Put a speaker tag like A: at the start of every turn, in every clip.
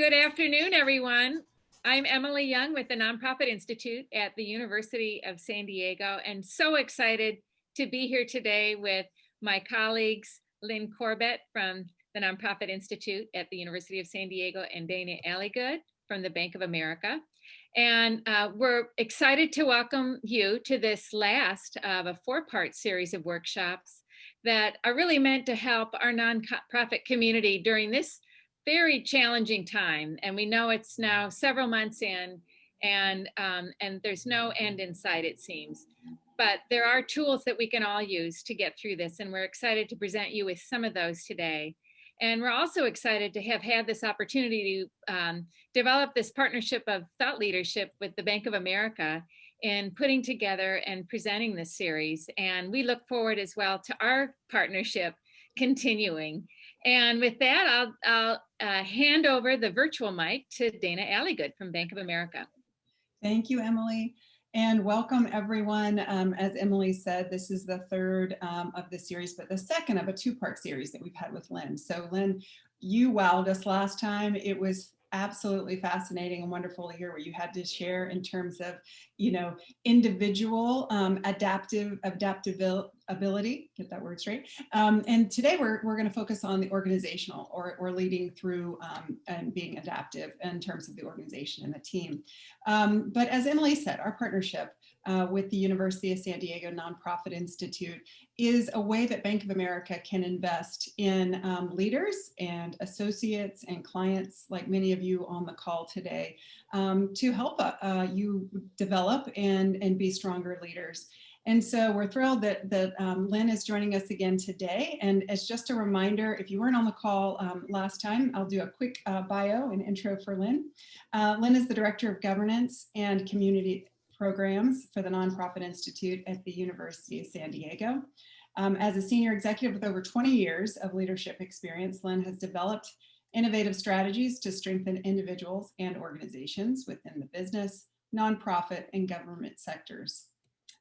A: Good afternoon, everyone. I'm Emily Young with the Nonprofit Institute at the University of San Diego, and so excited to be here today with my colleagues, Lynn Corbett from the Nonprofit Institute at the University of San Diego and Dana Alligood from the Bank of America. And we're excited to welcome you to this last of a four-part series of workshops that are really meant to help our nonprofit community during this very challenging time. And we know it's now several months in, and there's no end in sight, it seems. But there are tools that we can all use to get through this, and we're excited to present you with some of those today. And we're also excited to have had this opportunity to develop this partnership of thought leadership with the Bank of America in putting together and presenting this series. And we look forward as well to our partnership continuing. And with that, I'll hand over the virtual mic to Dana Alligood from Bank of America.
B: Thank you, Emily. And welcome everyone. As Emily said, this is the third of the series, but the second of a two-part series that we've had with Lynn. So Lynn, you wowed us last time. It was absolutely fascinating and wonderful to hear what you had to share in terms of, individual adaptability, get that word straight. And today we're going to focus on the organizational or leading through and being adaptive in terms of the organization and the team. But as Emily said, our partnership with the University of San Diego Nonprofit Institute is a way that Bank of America can invest in leaders and associates and clients like many of you on the call today to help you develop and be stronger leaders. And so we're thrilled that Lynn is joining us again today. And as just a reminder, if you weren't on the call last time, I'll do a quick bio and intro for Lynn. Lynn is the Director of Governance and Community Programs for the Nonprofit Institute at the University of San Diego. As a senior executive with over 20 years of leadership experience, Lynn has developed innovative strategies to strengthen individuals and organizations within the business, nonprofit, and government sectors.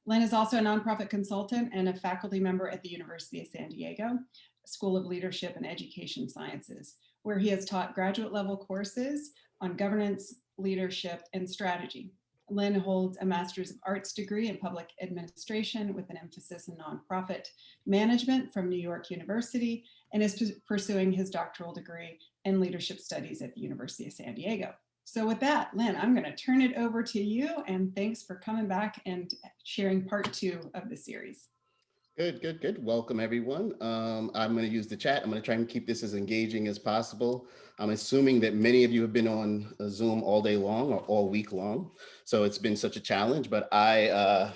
B: Lynn is also a nonprofit consultant and a faculty member at the University of San Diego School of Leadership and Education Sciences, where he has taught graduate level courses on governance, leadership, and strategy. Lynn holds a Master's of Arts degree in Public Administration with an emphasis in nonprofit management from New York University and is pursuing his doctoral degree in leadership studies at the University of San Diego. So with that, Lynn, I'm going to turn it over to you, and thanks for coming back and sharing part two of the series.
C: Good. Welcome, everyone. I'm going to use the chat. I'm going to try and keep this as engaging as possible. I'm assuming that many of you have been on Zoom all day long or all week long, so it's been such a challenge, but I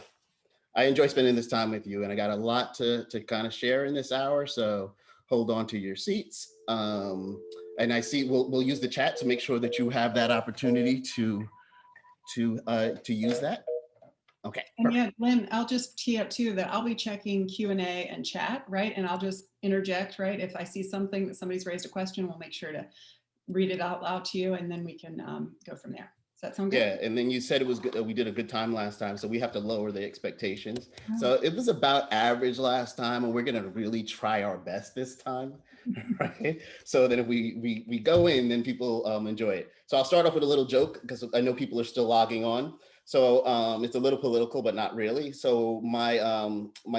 C: enjoy spending this time with you, and I got a lot to kind of share in this hour, so hold on to your seats. And I see we'll use the chat to make sure that you have that opportunity to use that. Okay.
B: And yeah, Lynn, I'll just tee up too that I'll be checking Q&A and chat, right? And I'll just interject, right? If I see something that somebody's raised a question, we'll make sure to read it out loud to you, and then we can go from there. Does that sound good?
C: Yeah, and then you said it was good. We did a good time last time, so we have to lower the expectations. Oh. So it was about average last time, and we're gonna really try our best this time, right? So that if we go in, then people enjoy it. So I'll start off with a little joke because I know people are still logging on. So it's a little political, but not really. So my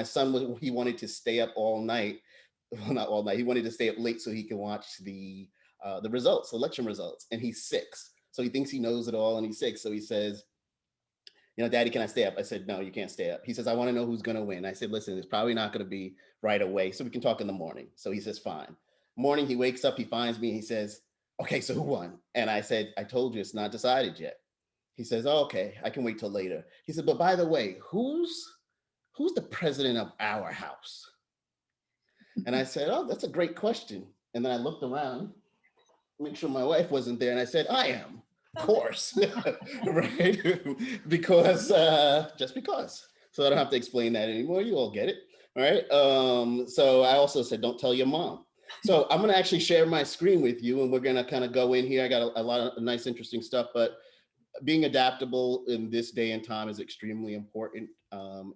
C: son, he wanted to stay up all night. Well, not all night. He wanted to stay up late so he can watch the results, election results, and he's 6. So he thinks he knows it all, and he's 6. So he says, Daddy, can I stay up? I said, no, you can't stay up. He says, I want to know who's going to win. I said, listen, it's probably not going to be right away, so we can talk in the morning. So he says, fine. Morning, he wakes up, he finds me, and he says, okay, so who won? And I said, I told you it's not decided yet. He says, oh, okay, I can wait till later. He said, but by the way, who's the president of our house? And I said, oh, that's a great question. And then I looked around, make sure my wife wasn't there, and I said, I am. Of course, right? Because, just because. So I don't have to explain that anymore. You all get it, all right? So I also said, don't tell your mom. So I'm gonna actually share my screen with you, and we're gonna kind of go in here. I got a lot of nice, interesting stuff, but being adaptable in this day and time is extremely important.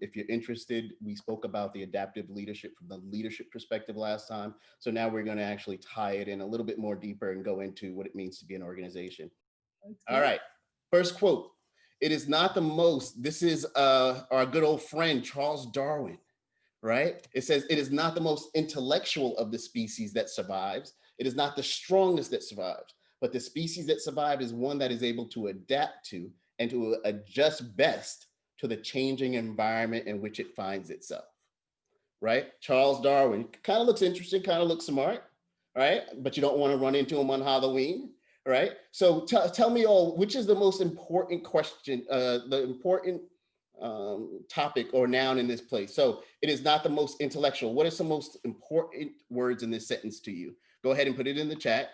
C: If you're interested, we spoke about the adaptive leadership from the leadership perspective last time. So now we're going to actually tie it in a little bit more deeper and go into what it means to be an organization. All right. First quote. It is not the most, this is our good old friend, Charles Darwin, right? It says, it is not the most intellectual of the species that survives. It is not the strongest that survives, but the species that survives is one that is able to adapt to and to adjust best to the changing environment in which it finds itself, right? Charles Darwin kind of looks interesting, kind of looks smart, right? But you don't want to run into him on Halloween, right? So tell me all, which is the most important question, the important topic or noun in this place? So it is not the most intellectual. What are some most important words in this sentence to you? Go ahead and put it in the chat.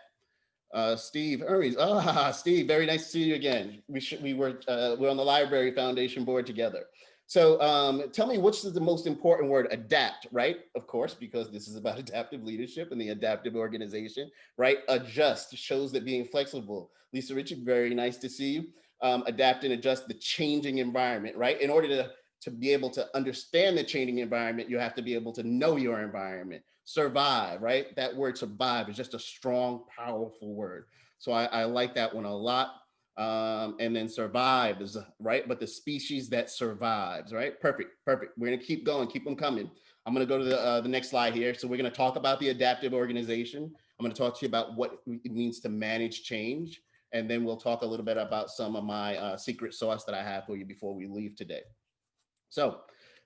C: Steve Ernst. Steve, very nice to see you again. We're on the Library Foundation board together. So tell me, what's the most important word? Adapt, right? Of course, because this is about adaptive leadership and the adaptive organization, right? Adjust shows that being flexible. Lisa Richard, very nice to see you. Adapt and adjust the changing environment, right? In order to be able to understand the changing environment, you have to be able to know your environment. Survive, right? That word survive is just a strong, powerful word. So I like that one a lot. And then survive is right, but the species that survives, right? Perfect. We're gonna keep going, keep them coming. I'm gonna go to the next slide here. So we're gonna talk about the adaptive organization. I'm gonna talk to you about what it means to manage change. And then we'll talk a little bit about some of my secret sauce that I have for you before we leave today. So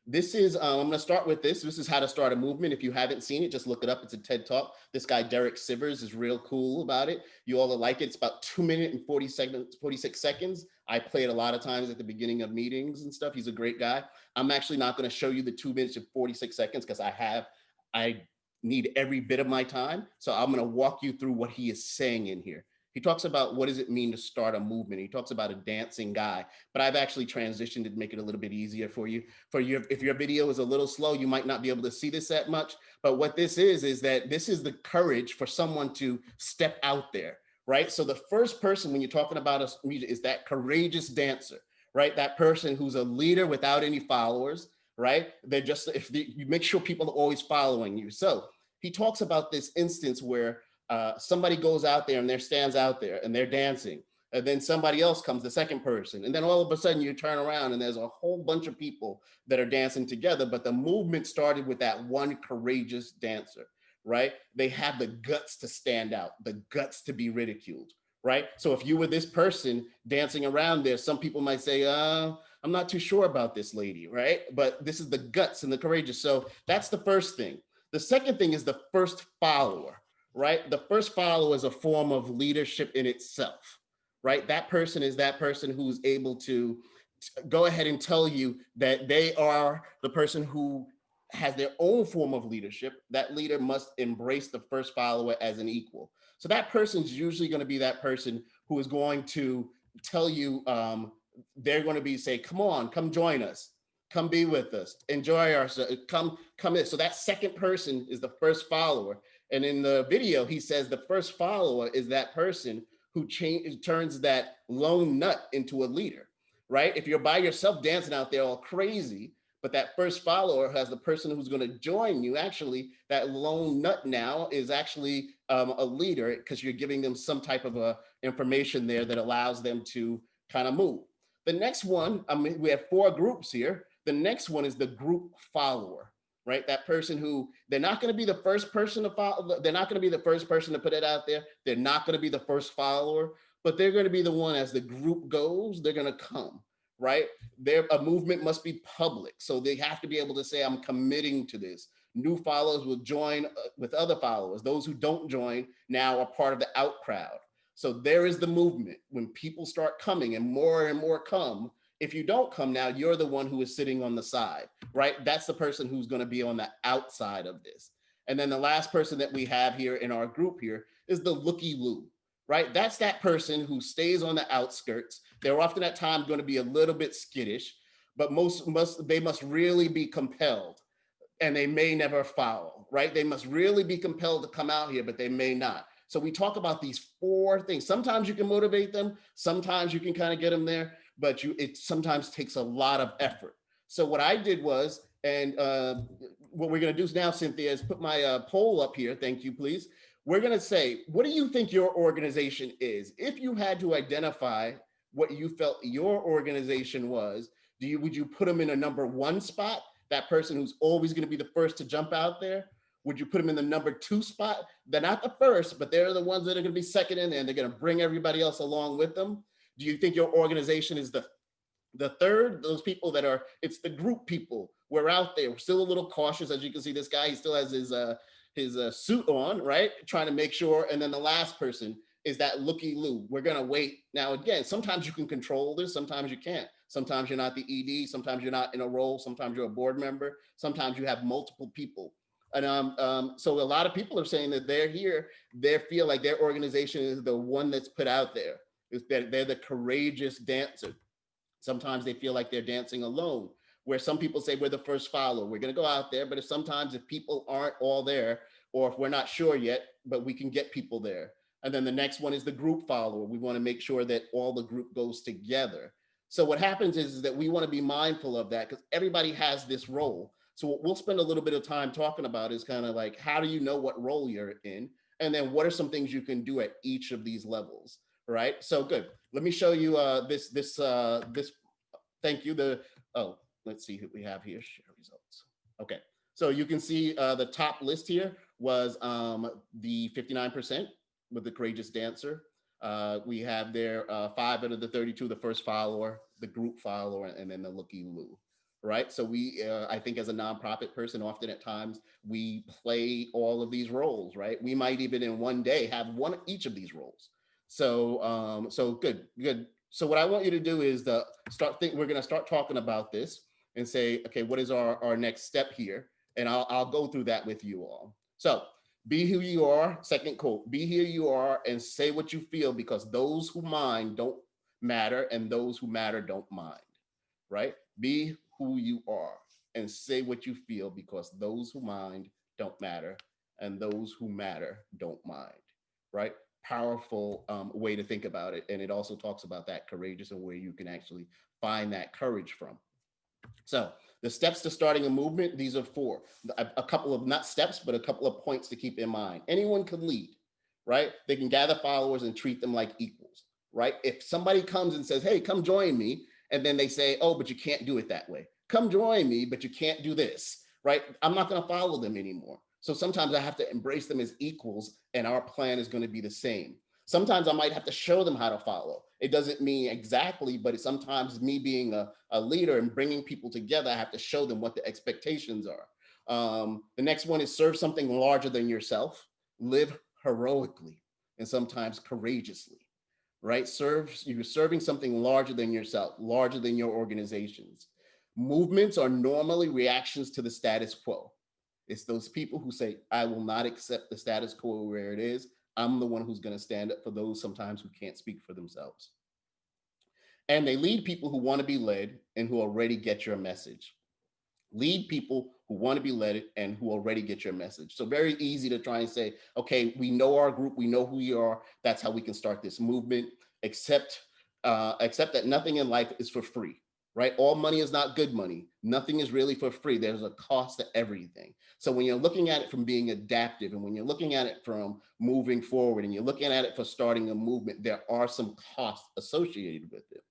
C: this is, I'm going to start with this. This is how to start a movement. If you haven't seen it, just look it up. It's a TED Talk. This guy, Derek Sivers, is real cool about it. You all will like it. It's about 2 minutes and 46 seconds. I play it a lot of times at the beginning of meetings and stuff. He's a great guy. I'm actually not going to show you the 2 minutes and 46 seconds because I need every bit of my time. So I'm going to walk you through what he is saying in here. He talks about what does it mean to start a movement. He talks about a dancing guy, but I've actually transitioned to make it a little bit easier for you. If your video is a little slow, you might not be able to see this that much. But what this is that this is the courage for someone to step out there, right? So the first person when you're talking about a music is that courageous dancer, right? That person who's a leader without any followers, right? They're just, you make sure people are always following you. So he talks about this instance where somebody goes out there and there stands out there and they're dancing. And then somebody else comes, the second person. And then all of a sudden you turn around and there's a whole bunch of people that are dancing together. But the movement started with that one courageous dancer, right? They have the guts to stand out, the guts to be ridiculed, right? So if you were this person dancing around there, some people might say, I'm not too sure about this lady, right? But this is the guts and the courageous. So that's the first thing. The second thing is the first follower. Right? The first follower is a form of leadership in itself, right? That person is that person who's able to go ahead and tell you that they are the person who has their own form of leadership. That leader must embrace the first follower as an equal. So that person's usually going to be that person who is going to tell you, they're going to be say, come on, come join us. Come be with us, enjoy ourselves, come in. So that second person is the first follower. And in the video, he says the first follower is that person who turns that lone nut into a leader, right? If you're by yourself dancing out there all crazy, but that first follower has the person who's going to join you, actually, that lone nut now is actually a leader because you're giving them some type of information there that allows them to kind of move. The next one, we have 4 groups here. The next one is the group follower, right? That person who, they're not going to be the first person to follow. They're not going to be the first person to put it out there. They're not going to be the first follower, but they're going to be the one as the group goes, they're going to come, right? A movement must be public. So they have to be able to say, I'm committing to this. New followers will join with other followers. Those who don't join now are part of the out crowd. So there is the movement. When people start coming and more come, if you don't come now, you're the one who is sitting on the side, right? That's the person who's going to be on the outside of this. And then the last person that we have here in our group here is the looky-loo, right? That's that person who stays on the outskirts. They're often at times going to be a little bit skittish, but they must really be compelled, and they may never follow, right? They must really be compelled to come out here, but they may not. So we talk about these 4 things. Sometimes you can motivate them, sometimes you can kind of get them there, but it sometimes takes a lot of effort. So what I did was, and what we're going to do now, Cynthia, is put my poll up here. Thank you, please. We're going to say, what do you think your organization is? If you had to identify what you felt your organization was, would you put them in a number 1 spot, that person who's always going to be the first to jump out there? Would you put them in the number 2 spot? They're not the first, but they're the ones that are going to be second in there, and they're going to bring everybody else along with them. Do you think your organization is the third? Those people that are, it's the group people. We're out there. We're still a little cautious. As you can see, this guy, he still has his suit on, right? Trying to make sure. And then the last person is that looky-loo. We're going to wait. Now, again, sometimes you can control this. Sometimes you can't. Sometimes you're not the ED. Sometimes you're not in a role. Sometimes you're a board member. Sometimes you have multiple people. And so a lot of people are saying that they're here. They feel like their organization is the one that's put out there. Is that they're the courageous dancer. Sometimes they feel like they're dancing alone, where some people say we're the first follower. We're going to go out there, but if people aren't all there, or if we're not sure yet, but we can get people there. And then the next one is the group follower. We want to make sure that all the group goes together. So what happens is that we want to be mindful of that, because everybody has this role. So what we'll spend a little bit of time talking about is kind of like, how do you know what role you're in? And then what are some things you can do at each of these levels, right? So good. Let me show you this, thank you. Let's see who we have here, share results. Okay, so you can see the top list here was the 59% with the courageous dancer. We have there 5 out of the 32, the first follower, the group follower, and then the looky-loo. Right. So we, I think as a nonprofit person, often at times we play all of these roles, right? We might even in one day have each of these roles. So, so good. So what I want you to do is we're going to start talking about this and say, okay, what is our next step here? And I'll go through that with you all. So be who you are. Second quote, be who you are and say what you feel, because those who mind don't matter and those who matter don't mind, right? Be who you are and say what you feel, because those who mind don't matter and those who matter don't mind, right? Powerful way to think about it. And it also talks about that courageous and where you can actually find that courage from. So the steps to starting a movement, these are 4. A couple of, not steps, but a couple of points to keep in mind. Anyone can lead, right? They can gather followers and treat them like equals, right? If somebody comes and says, hey, come join me, and then they say, oh, but you can't do it that way. Come join me, but you can't do this, right? I'm not going to follow them anymore. So sometimes I have to embrace them as equals, and our plan is going to be the same. Sometimes I might have to show them how to follow. It doesn't mean exactly, but it's sometimes me being a leader and bringing people together, I have to show them what the expectations are. The next one is serve something larger than yourself, live heroically, and sometimes courageously, right? You're serving something larger than yourself, larger than your organizations. Movements are normally reactions to the status quo. It's those people who say, I will not accept the status quo where it is. I'm the one who's going to stand up for those sometimes who can't speak for themselves. And they lead people who want to be led and who already get your message. Lead people who want to be led and who already get your message. So very easy to try and say, okay, we know our group, we know who we are. That's how we can start this movement. Except that nothing in life is for free, right? All money is not good money. Nothing is really for free. There's a cost to everything. So when you're looking at it from being adaptive, and when you're looking at it from moving forward, and you're looking at it for starting a movement, there are some costs associated with it.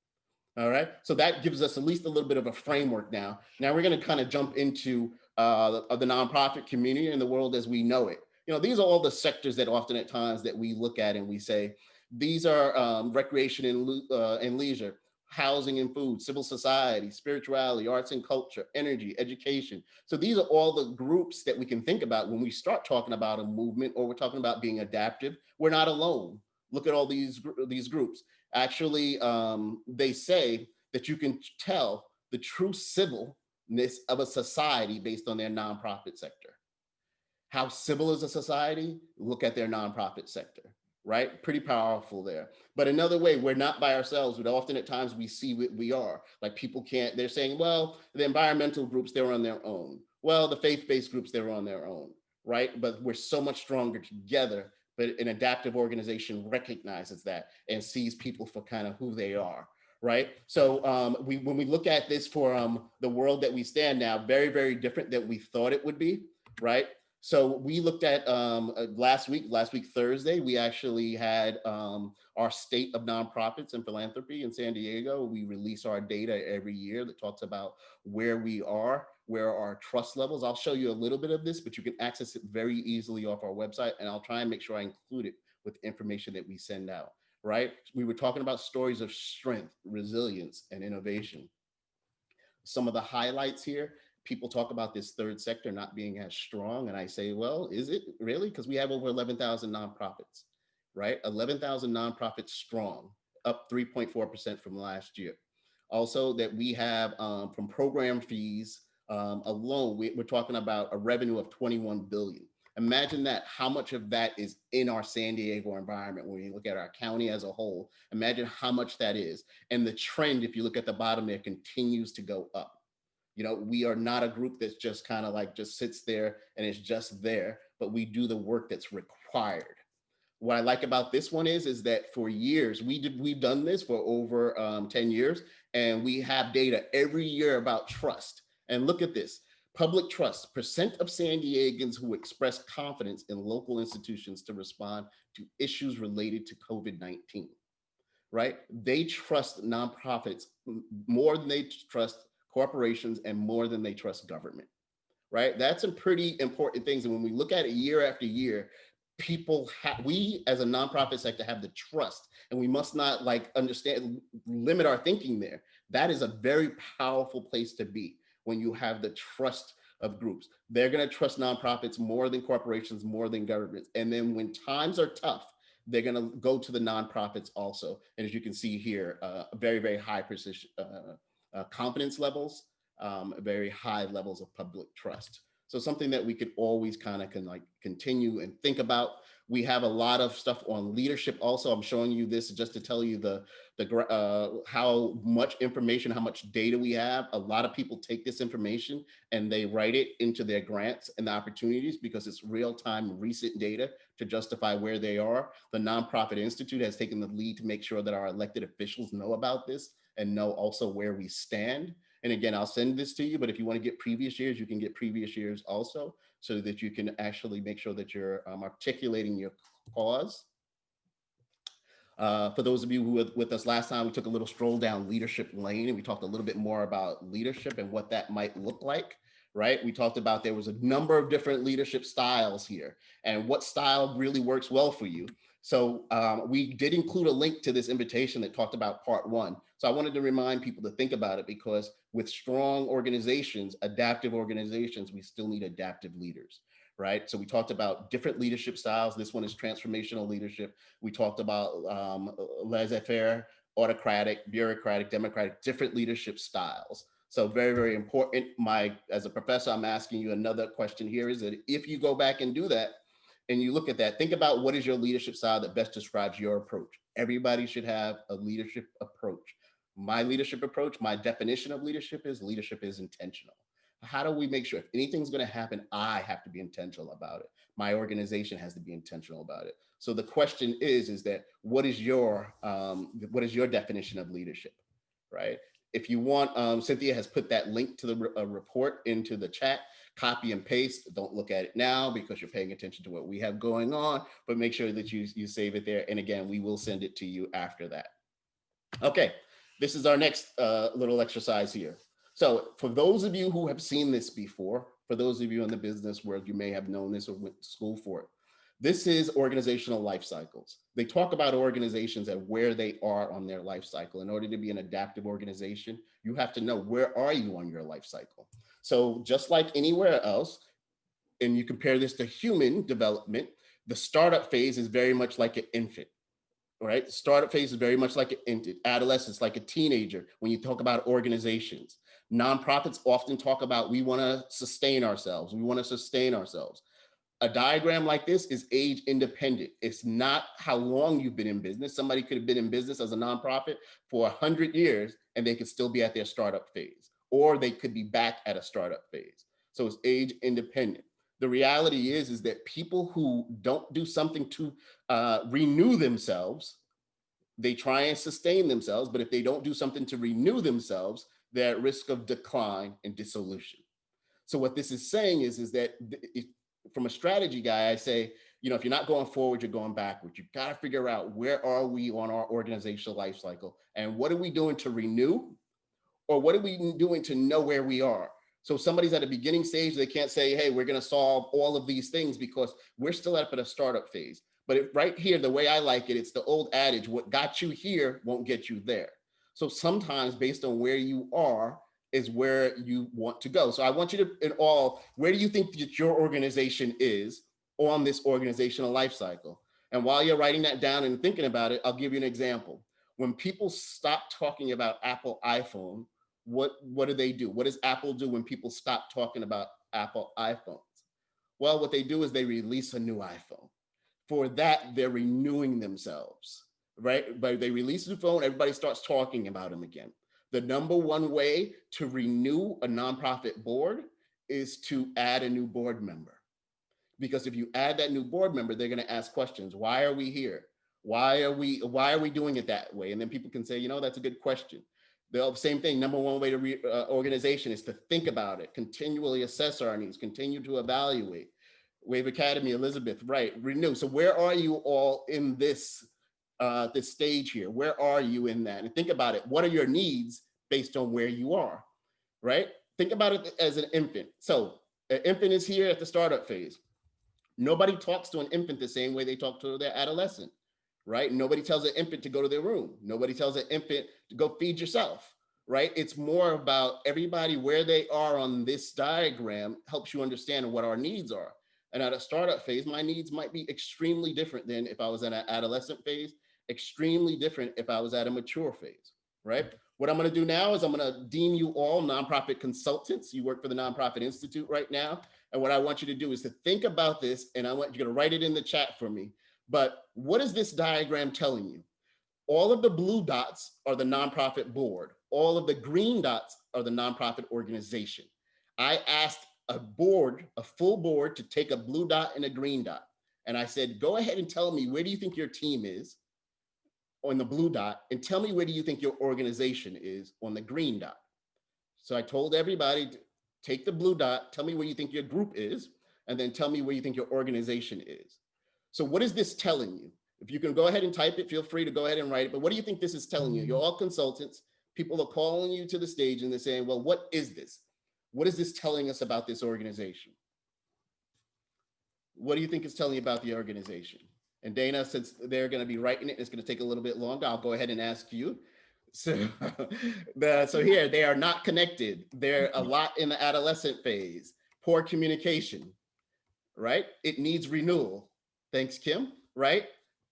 C: All right. So that gives us at least a little bit of a framework now. Now we're going to kind of jump into the nonprofit community and the world as we know it. You know, these are all the sectors that often at times that we look at and we say, these are recreation and leisure, housing and food, civil society, spirituality, arts and culture, energy, education. So these are all the groups that we can think about when we start talking about a movement, or we're talking about being adaptive. We're not alone. Look at all these groups. Actually, they say that you can tell the true civilness of a society based on their nonprofit sector. How civil is a society? Look at their nonprofit sector, right? Pretty powerful there. But another way, we're not by ourselves, but often at times we see what we are. Like people can't, they're saying, well, the environmental groups, they're on their own. Well, the faith-based groups, they're on their own, right? But we're so much stronger together but an adaptive organization recognizes that and sees people for kind of who they are, right? So when we look at this for the world that we stand now, very, very different than we thought it would be, right? So we looked at last week Thursday, we actually had our state of nonprofits and philanthropy in San Diego. We release our data every year that talks about where we are, where our trust levels. I'll show you a little bit of this, but you can access it very easily off our website, and I'll try and make sure I include it with information that we send out, right? We were talking about stories of strength, resilience, and innovation. Some of the highlights here, people talk about this third sector not being as strong. And I say, well, is it really? Because we have over 11,000 nonprofits, right? 11,000 nonprofits strong, up 3.4% from last year. Also that we have from program fees alone, we're talking about a revenue of 21 billion. Imagine that, how much of that is in our San Diego environment when you look at our county as a whole. Imagine how much that is. And the trend, if you look at the bottom there, continues to go up. You know, we are not a group that's just kind of like just sits there and it's just there, but we do the work that's required. What I like about this one is that for years, we've done this for over 10 years, and we have data every year about trust. And look at this. Public trust, percent of San Diegans who express confidence in local institutions to respond to issues related to COVID-19, right? They trust nonprofits more than they trust corporations and more than they trust government, right? That's some pretty important things. And when we look at it year after year, we as a nonprofit sector have the trust, and we must not like limit our thinking there. That is a very powerful place to be when you have the trust of groups. They're going to trust nonprofits more than corporations, more than governments. And then when times are tough, they're going to go to the nonprofits also. And as you can see here, very, very high precision confidence levels, very high levels of public trust. So something that we could always kind of continue and think about. We have a lot of stuff on leadership also. I'm showing you this just to tell you how much information, how much data we have. A lot of people take this information and they write it into their grants and the opportunities because it's real-time recent data to justify where they are. The Nonprofit Institute has taken the lead to make sure that our elected officials know about this and know also where we stand. And again, I'll send this to you, but if you want to get previous years, you can get previous years also so that you can actually make sure that you're articulating your cause. For those of you who were with us last time, we took a little stroll down leadership lane and we talked a little bit more about leadership and what that might look like, right? We talked about there was a number of different leadership styles here and what style really works well for you. So we did include a link to this invitation that talked about part one. So I wanted to remind people to think about it because with strong organizations, adaptive organizations, we still need adaptive leaders, right? So we talked about different leadership styles. This one is transformational leadership. We talked about laissez-faire, autocratic, bureaucratic, democratic, different leadership styles. So very, very important. As a professor, I'm asking you another question here is that if you go back and do that, and you look at that, think about what is your leadership style that best describes your approach. Everybody should have a leadership approach. My leadership approach, my definition of leadership is intentional. How do we make sure if anything's going to happen, I have to be intentional about it. My organization has to be intentional about it. So the question is that what is your definition of leadership, right? If you want, Cynthia has put that link to the report into the chat. Copy and paste. Don't look at it now because you're paying attention to what we have going on, but make sure that you save it there. And again, we will send it to you after that. Okay, this is our next little exercise here. So for those of you who have seen this before, for those of you in the business world, you may have known this or went to school for it. This is organizational life cycles. They talk about organizations and where they are on their life cycle. In order to be an adaptive organization, you have to know where are you on your life cycle. So just like anywhere else, and you compare this to human development, the startup phase is very much like an infant, right? The startup phase is very much like an infant. Adolescence, like a teenager, when you talk about organizations. Nonprofits often talk about, we wanna sustain ourselves. We wanna sustain ourselves. A diagram like this is age independent. It's not how long you've been in business. Somebody could have been in business as a nonprofit for 100 years and they could still be at their startup phase, or they could be back at a startup phase. So it's age independent. The reality is that people who don't do something to renew themselves, they try and sustain themselves, but if they don't do something to renew themselves, they're at risk of decline and dissolution. So what this is saying is that from a strategy guy, I say, if you're not going forward, you're going backwards. You've got to figure out, where are we on our organizational life cycle, and what are we doing to renew, or what are we doing to know where we are? So somebody's at a beginning stage, they can't say, hey, we're going to solve all of these things, because we're still up at a startup phase. But right here, the way I like it, it's the old adage, what got you here won't get you there. So sometimes based on where you are is where you want to go. So I want you to, where do you think that your organization is on this organizational life cycle? And while you're writing that down and thinking about it, I'll give you an example. When people stop talking about Apple iPhone, what do? What does Apple do when people stop talking about Apple iPhones? Well, what they do is they release a new iPhone. For that, they're renewing themselves, right? But they release the phone, everybody starts talking about them again. The number one way to renew a nonprofit board is to add a new board member. Because if you add that new board member, they're going to ask questions. Why are we here? Why are we doing it that way? And then people can say, that's a good question. The same thing, number one way to organization is to think about it, continually assess our needs, continue to evaluate. Wave Academy, Elizabeth, right, renew. So where are you all in this stage here? Where are you in that? And think about it. What are your needs based on where you are, right? Think about it as an infant. So an infant is here at the startup phase. Nobody talks to an infant the same way they talk to their adolescent, right? Nobody tells an infant to go to their room. Nobody tells an infant to go feed yourself, right? It's more about everybody where they are on this diagram helps you understand what our needs are. And at a startup phase, my needs might be extremely different than if I was in an adolescent phase, extremely different if I was at a mature phase, right? What I'm going to do now is I'm going to deem you all nonprofit consultants. You work for the Nonprofit Institute right now. And what I want you to do is to think about this, and I want you to write it in the chat for me. But what is this diagram telling you? All of the blue dots are the nonprofit board. All of the green dots are the nonprofit organization. I asked a full board, to take a blue dot and a green dot. And I said, go ahead and tell me, where do you think your team is on the blue dot? And tell me, where do you think your organization is on the green dot? So I told everybody, take the blue dot, tell me where you think your group is, and then tell me where you think your organization is. So what is this telling you? If you can go ahead and type it, feel free to go ahead and write it. But what do you think this is telling you? You're all consultants. People are calling you to the stage and they're saying, well, what is this? What is this telling us about this organization? What do you think it's telling you about the organization? And Dana, since they're going to be writing it, it's going to take a little bit longer. I'll go ahead and ask you. So, so here, they are not connected. They're a lot in the adolescent phase. Poor communication, right? It needs renewal. Thanks, Kim, right?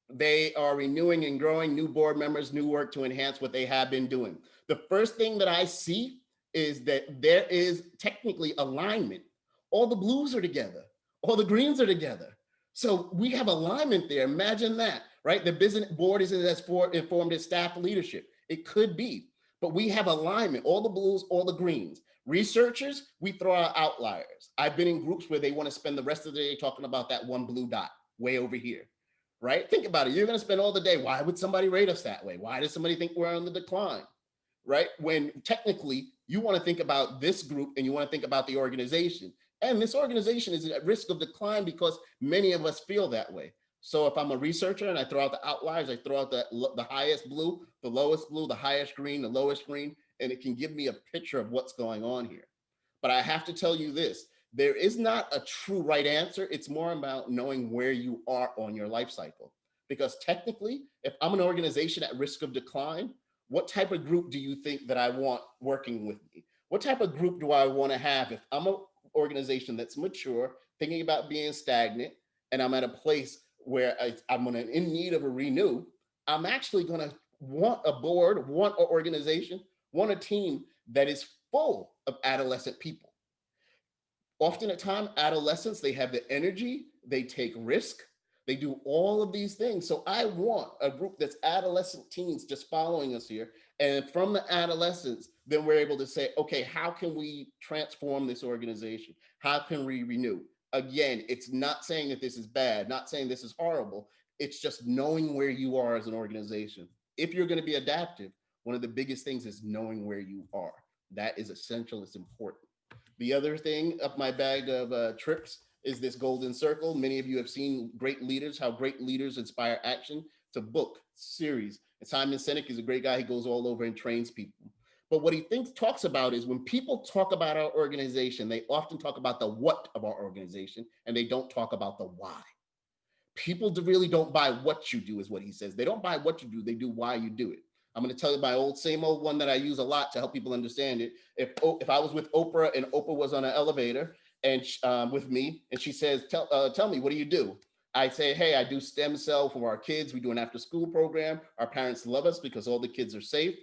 C: They are renewing and growing new board members, new work to enhance what they have been doing. The first thing that I see is that there is technically alignment. All the blues are together. All the greens are together. So we have alignment there. Imagine that, right? The business board is as informed as staff leadership. It could be, but we have alignment, all the blues, all the greens. Researchers, we throw out outliers. I've been in groups where they want to spend the rest of the day talking about that one blue dot way over here, right? Think about it. You're going to spend all the day. Why would somebody rate us that way? Why does somebody think we're on the decline, right? When technically you want to think about this group and you want to think about the organization. And this organization is at risk of decline because many of us feel that way. So if I'm a researcher and I throw out the outliers, I throw out the highest blue, the lowest blue, the highest green, the lowest green, and it can give me a picture of what's going on here. But I have to tell you this, there is not a true right answer. It's more about knowing where you are on your life cycle. Because technically, if I'm an organization at risk of decline, what type of group do you think that I want working with me? What type of group do I want to have if I'm an organization that's mature, thinking about being stagnant, and I'm at a place where I'm in need of a renew? I'm actually going to want a board, want an organization, want a team that is full of adolescent people. Often at time, adolescents, they have the energy, they take risk, they do all of these things. So I want a group that's adolescent teens just following us here. And from the adolescents, then we're able to say, okay, how can we transform this organization? How can we renew? Again, it's not saying that this is bad, not saying this is horrible. It's just knowing where you are as an organization. If you're going to be adaptive, one of the biggest things is knowing where you are. That is essential, it's important. The other thing up my bag of tricks is this golden circle. Many of you have seen great leaders, how great leaders inspire action. It's a book series. And Simon Sinek is a great guy. He goes all over and trains people. But what he talks about is when people talk about our organization, they often talk about the what of our organization and they don't talk about the why. People really don't buy what you do, is what he says. They don't buy what you do, they do why you do it. I'm going to tell you my same old one that I use a lot to help people understand it. If I was with Oprah and Oprah was on an elevator and with me, and she says, tell me, what do you do? I say, hey, I do stem cell for our kids. We do an after school program. Our parents love us because all the kids are safe.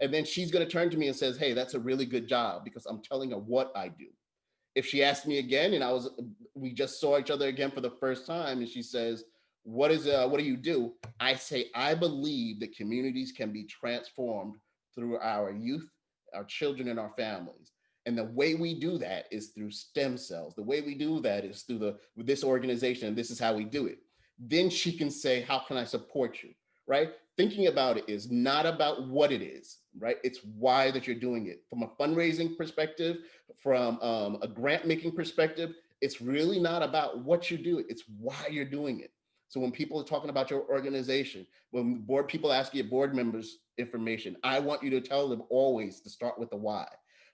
C: And then she's going to turn to me and says, hey, that's a really good job, because I'm telling her what I do. If she asked me again and we just saw each other again for the first time and she says, what do you do? I say, I believe that communities can be transformed through our youth, our children, and our families. And the way we do that is through stem cells. The way we do that is through this organization, and this is how we do it. Then she can say, how can I support you, right? Thinking about it is not about what it is, right? It's why that you're doing it. From a fundraising perspective, from a grant making perspective, it's really not about what you do, it's why you're doing it. So when people are talking about your organization, when people ask you board members information, I want you to tell them always to start with the why.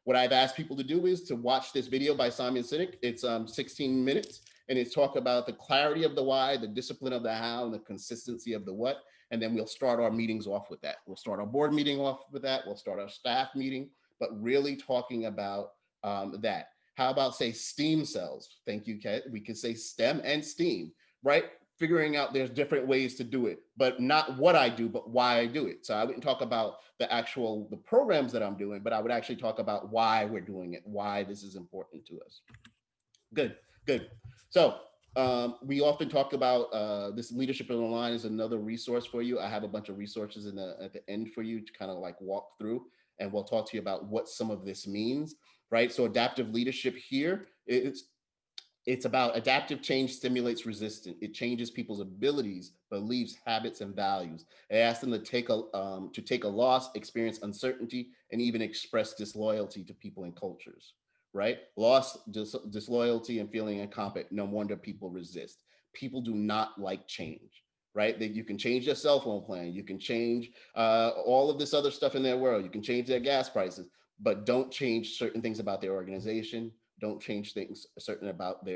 C: What I've asked people to do is to watch this video by Simon Sinek. It's 16 minutes, and it's talk about the clarity of the why, the discipline of the how, and the consistency of the what. And then we'll start our meetings off with that. We'll start our board meeting off with that. We'll start our staff meeting, but really talking about that. How about, say, STEAM cells? Thank you, Kat. We could say STEM and STEAM, right? Figuring out there's different ways to do it, but not what I do, but why I do it. So I wouldn't talk about the programs that I'm doing, but I would actually talk about why we're doing it, why this is important to us. Good. So we often talk about this Leadership on the Line is another resource for you. I have a bunch of resources at the end for you to kind of like walk through, and we'll talk to you about what some of this means, right? So adaptive leadership here it's about adaptive change stimulates resistance. It changes people's abilities, beliefs, habits, and values. It asks them to take a loss, experience uncertainty, and even express disloyalty to people and cultures, right? Loss, disloyalty, and feeling incompetent. No wonder people resist. People do not like change, right? That you can change their cell phone plan. You can change all of this other stuff in their world. You can change their gas prices, but don't change certain things about their organization. Don't change things certain about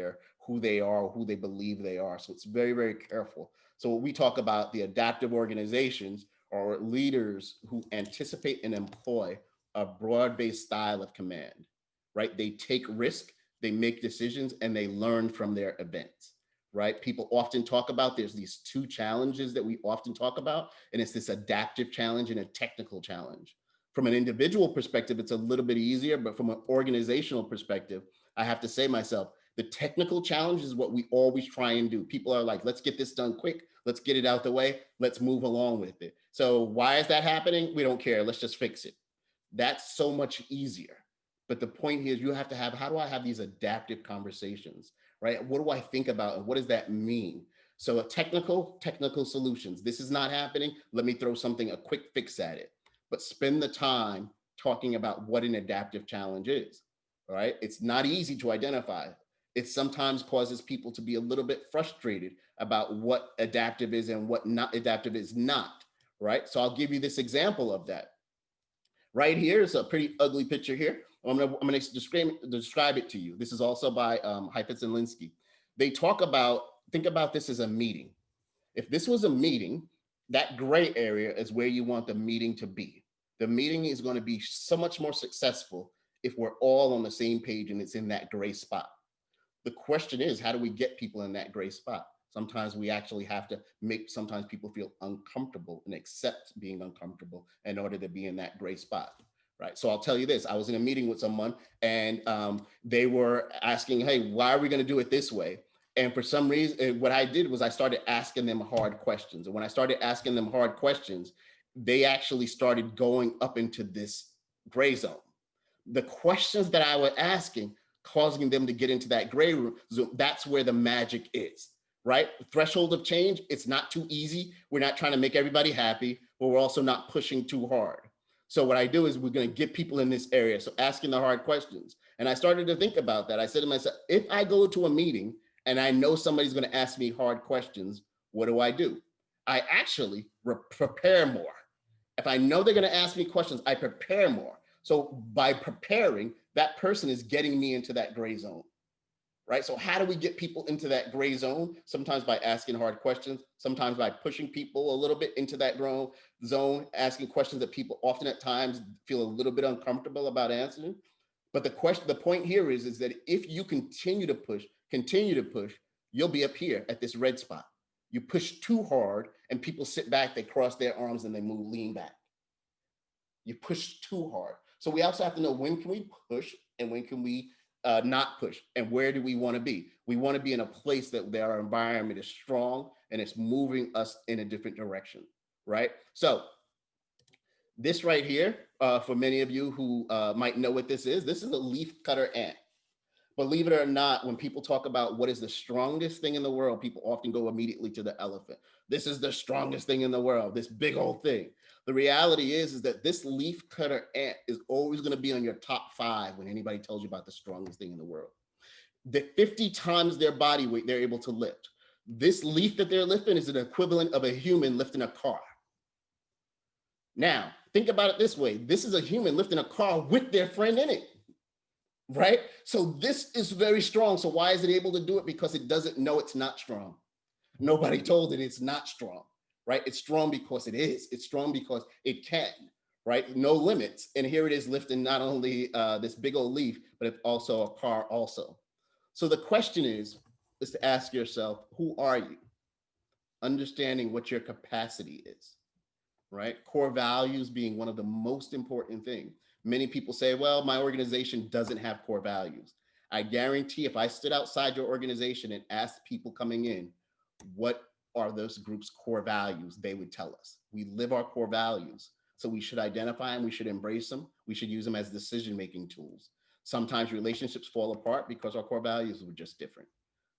C: who they are, who they believe they are. So it's very, very careful. So when we talk about the adaptive organizations or leaders who anticipate and employ a broad-based style of command, right? They take risk, they make decisions, and they learn from their events, right? People often talk about, there's these two challenges that we often talk about, and it's this adaptive challenge and a technical challenge. From an individual perspective, it's a little bit easier, but from an organizational perspective, I have to say myself, the technical challenge is what we always try and do. People are like, let's get this done quick. Let's get it out the way. Let's move along with it. So why is that happening? We don't care. Let's just fix it. That's so much easier. But the point here is you have to have, how do I have these adaptive conversations, right? What do I think about and what does that mean? So a technical solutions. This is not happening. Let me throw a quick fix at it. But spend the time talking about what an adaptive challenge is, right? It's not easy to identify. It sometimes causes people to be a little bit frustrated about what adaptive is and what not adaptive is not, right? So I'll give you this example of that. Right here is a pretty ugly picture here. I'm gonna describe it to you. This is also by Heifetz and Linsky. They talk about, think about this as a meeting. If this was a meeting, that gray area is where you want the meeting to be. The meeting is going to be so much more successful if we're all on the same page and it's in that gray spot. The question is, how do we get people in that gray spot? Sometimes we actually have to sometimes people feel uncomfortable and accept being uncomfortable in order to be in that gray spot, right? So I'll tell you this, I was in a meeting with someone and they were asking, hey, why are we going to do it this way? And for some reason, what I did was I started asking them hard questions. And when I started asking them hard questions, they actually started going up into this gray zone. The questions that I was asking causing them to get into that gray room. So that's where the magic is, right? Threshold of change, it's not too easy. We're not trying to make everybody happy, but we're also not pushing too hard. So what I do is we're going to get people in this area. So asking the hard questions. And I started to think about that. I said to myself, if I go to a meeting and I know somebody's going to ask me hard questions, what do? I actually prepare more. If I know they're going to ask me questions, I prepare more. So by preparing, that person is getting me into that gray zone, right? So how do we get people into that gray zone? Sometimes by asking hard questions, sometimes by pushing people a little bit into that zone, asking questions that people often at times feel a little bit uncomfortable about answering. But the point here is that if you continue to push, you'll be up here at this red spot. You push too hard and people sit back, they cross their arms and they lean back. You push too hard. So we also have to know, when can we push and when can we not push, and where do we want to be? We want to be in a place that our environment is strong and it's moving us in a different direction, right? So this right here, for many of you who might know what this is a leaf cutter ant. Believe it or not, when people talk about what is the strongest thing in the world, people often go immediately to the elephant. This is the strongest thing in the world, this big old thing. The reality is that this leaf cutter ant is always going to be on your top 5 when anybody tells you about the strongest thing in the world. The 50 times their body weight they're able to lift. This leaf that they're lifting is an equivalent of a human lifting a car. Now, think about it this way. This is a human lifting a car with their friend in it. Right? So this is very strong. So why is it able to do it? Because it doesn't know it's not strong. Nobody told it it's not strong, right? It's strong because it is. It's strong because it can, right? No limits. And here it is lifting not only this big old leaf, but it's also a car also. So the question is to ask yourself, who are you? Understanding what your capacity is, right? Core values being one of the most important things. Many people say, well, my organization doesn't have core values. I guarantee if I stood outside your organization and asked people coming in, what are those groups' core values, they would tell us. We live our core values. So we should identify them, we should embrace them, we should use them as decision-making tools. Sometimes relationships fall apart because our core values were just different.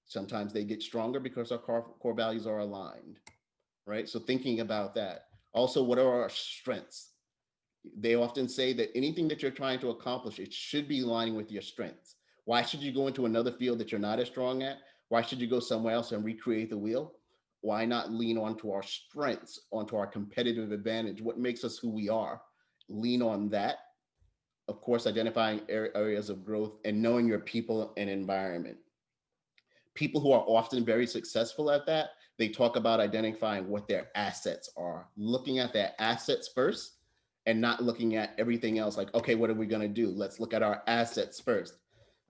C: Sometimes they get stronger because our core values are aligned, right? So thinking about that. Also, what are our strengths? They often say that anything that you're trying to accomplish, it should be aligning with your strengths. Why should you go into another field that you're not as strong at? Why should you go somewhere else and recreate the wheel? Why not lean onto our strengths, onto our competitive advantage? What makes us who we are? Lean on that. Of course, identifying areas of growth and knowing your people and environment. People who are often very successful at that, they talk about identifying what their assets are, looking at their assets first, and not looking at everything else like, okay, what are we going to do? Let's look at our assets first.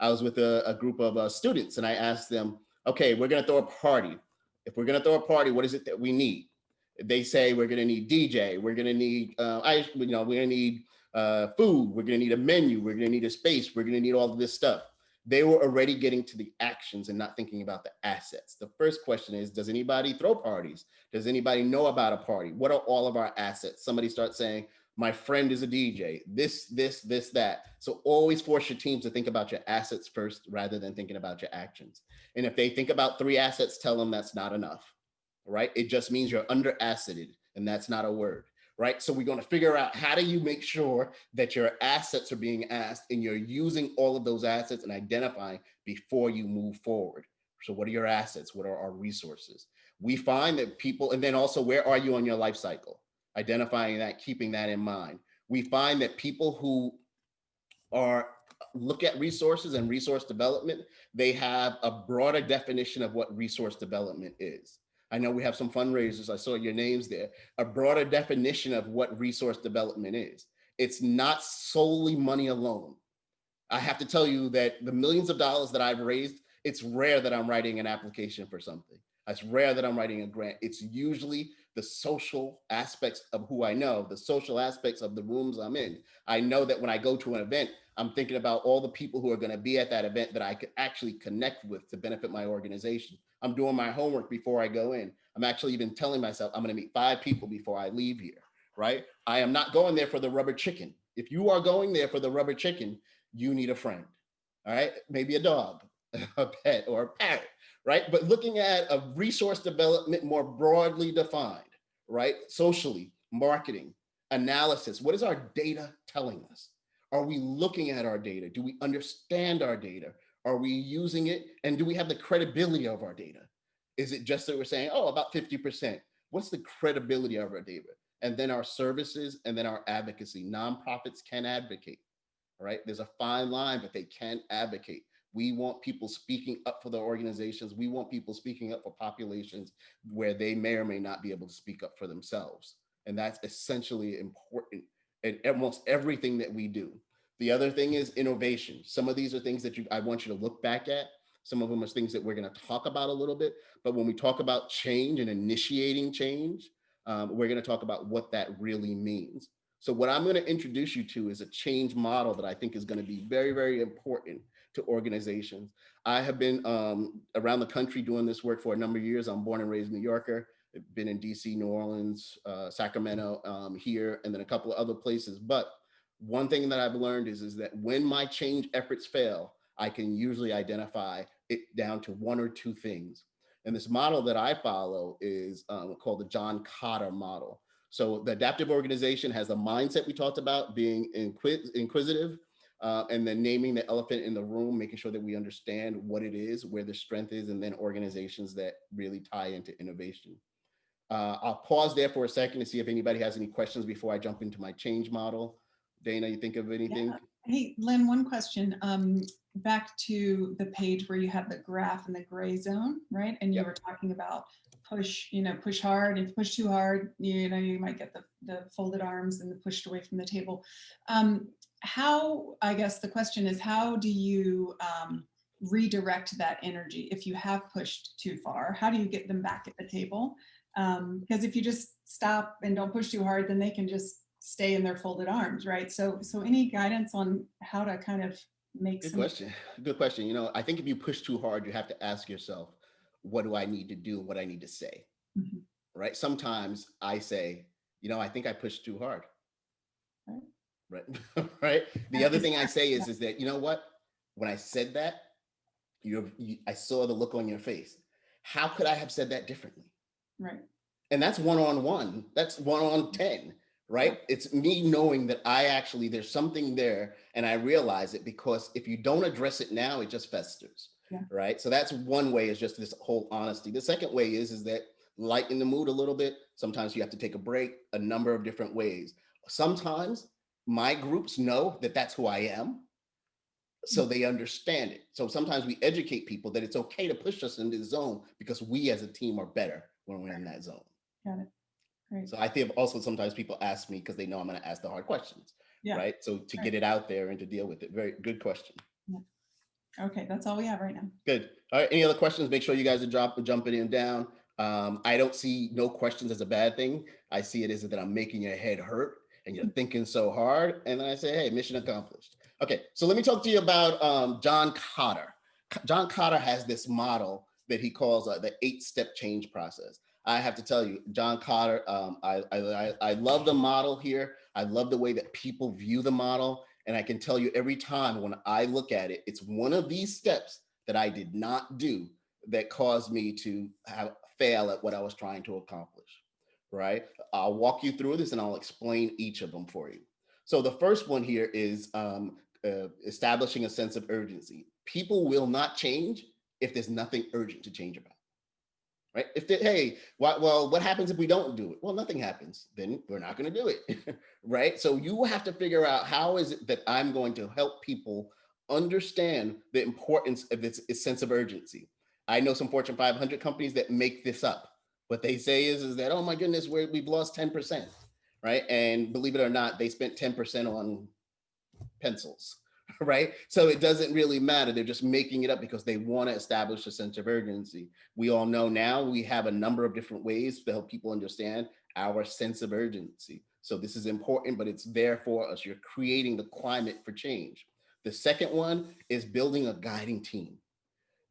C: I was with a group of students and I asked them, okay, we're going to throw a party. If we're going to throw a party, what is it that we need? They say we're going to need DJ, we're going to need, we're going to need food, we're going to need a menu, we're going to need a space, we're going to need all of this stuff. They were already getting to the actions and not thinking about the assets. The first question is, does anybody throw parties? Does anybody know about a party? What are all of our assets? Somebody starts saying, my friend is a DJ, this, that. So always force your teams to think about your assets first rather than thinking about your actions. And if they think about 3 assets, tell them that's not enough, right? It just means you're under asseted, and that's not a word, right? So we're going to figure out, how do you make sure that your assets are being asked and you're using all of those assets and identifying before you move forward. So what are your assets? What are our resources? We find that people, and then also, where are you on your life cycle? Identifying that, keeping that in mind. We find that people who look at resources and resource development, they have a broader definition of what resource development is. I know we have some fundraisers, I saw your names there, a broader definition of what resource development is. It's not solely money alone. I have to tell you that the millions of dollars that I've raised, it's rare that I'm writing an application for something. It's rare that I'm writing a grant. It's usually the social aspects of who I know, the social aspects of the rooms I'm in. I know that when I go to an event, I'm thinking about all the people who are going to be at that event that I could actually connect with to benefit my organization. I'm doing my homework before I go in. I'm actually even telling myself I'm going to meet 5 people before I leave here, right? I am not going there for the rubber chicken. If you are going there for the rubber chicken, you need a friend. all right? Maybe a dog, a pet, or a parrot, right? But looking at a resource development more broadly defined, right? Socially, marketing, analysis. What is our data telling us? Are we looking at our data? Do we understand our data? Are we using it? And do we have the credibility of our data? Is it just that we're saying, oh, about 50%? What's the credibility of our data? And then our services and then our advocacy. Nonprofits can advocate, right? There's a fine line, but they can advocate. We want people speaking up for their organizations. We want people speaking up for populations where they may or may not be able to speak up for themselves. And that's essentially important in almost everything that we do. The other thing is innovation. Some of these are things that I want you to look back at. Some of them are things that we're going to talk about a little bit. But when we talk about change and initiating change, we're going to talk about what that really means. So what I'm going to introduce you to is a change model that I think is going to be very, very important to organizations. I have been around the country doing this work for a number of years. I'm born and raised New Yorker. I've been in DC, New Orleans, Sacramento, here, and then a couple of other places. But one thing that I've learned is that when my change efforts fail, I can usually identify it down to one or two things. And this model that I follow is called the John Kotter model. So the adaptive organization has a mindset we talked about, being inquisitive, and then naming the elephant in the room, making sure that we understand what it is, where the strength is, and then organizations that really tie into innovation. I'll pause there for a second to see if anybody has any questions before I jump into my change model. Dana, you think of anything?
B: Yeah. Hey, Lynn, one question. Back to the page where you have the graph in the gray zone, right? And you
C: Yep.
B: were talking about push, push hard. If you push too hard, you might get the folded arms and the pushed away from the table. I guess the question is, how do you redirect that energy if you have pushed too far? How do you get them back at the table? Because if you just stop and don't push too hard, then they can just stay in their folded arms, right? So any guidance on how to kind of make
C: Good
B: some.
C: question. Good question. I think if you push too hard, you have to ask yourself, what do I need to do? What I need to say,
B: Mhm.
C: right? Sometimes I say, I think I pushed too hard.
B: Right.
C: Right. Right. The other
B: Is
C: thing I
B: that-
C: say
B: yeah,
C: is that, what? When I said that, I saw the look on your face. How could I have said that differently?
B: right.
C: And that's one-on-one. That's 1-on-10, right?
B: Yeah.
C: It's me knowing that there's something there and I realize it, because if you don't address it now, it just festers.
B: Yeah.
C: Right. So that's one way, is just this whole honesty. The second way is that lighten the mood a little bit. Sometimes you have to take a break, a number of different ways. Sometimes my groups know that that's who I am, so they understand it. So sometimes we educate people that it's okay to push us into the zone because we as a team are better when we're in that zone.
B: Got it. Great.
C: So I think also sometimes people ask me because they know I'm going to ask the hard questions,
B: Yeah.
C: right? So to
B: Right.
C: get it out there and to deal with it. Very good question.
B: Yeah. Okay, that's all we have right now.
C: Good. All right. Any other questions? Make sure you guys are jumping in down. I don't see no questions as a bad thing. I see it as that I'm making your head hurt and you're thinking so hard. And then I say, hey, mission accomplished. Okay. So let me talk to you about John Kotter. John Kotter has this model that he calls the 8-step change process. I have to tell you, John Kotter, I love the model here. I love the way that people view the model. And I can tell you every time when I look at it, it's one of these steps that I did not do that caused me to fail at what I was trying to accomplish, right? I'll walk you through this and I'll explain each of them for you. So the first one here is establishing a sense of urgency. People will not change if there's nothing urgent to change about. Right? What happens if we don't do it? Well, nothing happens. Then we're not going to do it. Right? So you have to figure out, how is it that I'm going to help people understand the importance of this sense of urgency. I know some Fortune 500 companies that make this up. What they say is that, oh my goodness, we've lost 10%. Right? And believe it or not, they spent 10% on pencils. Right? So it doesn't really matter. They're just making it up because they want to establish a sense of urgency. We all know now we have a number of different ways to help people understand our sense of urgency. So this is important, but it's there for us. You're creating the climate for change. The second one is building a guiding team.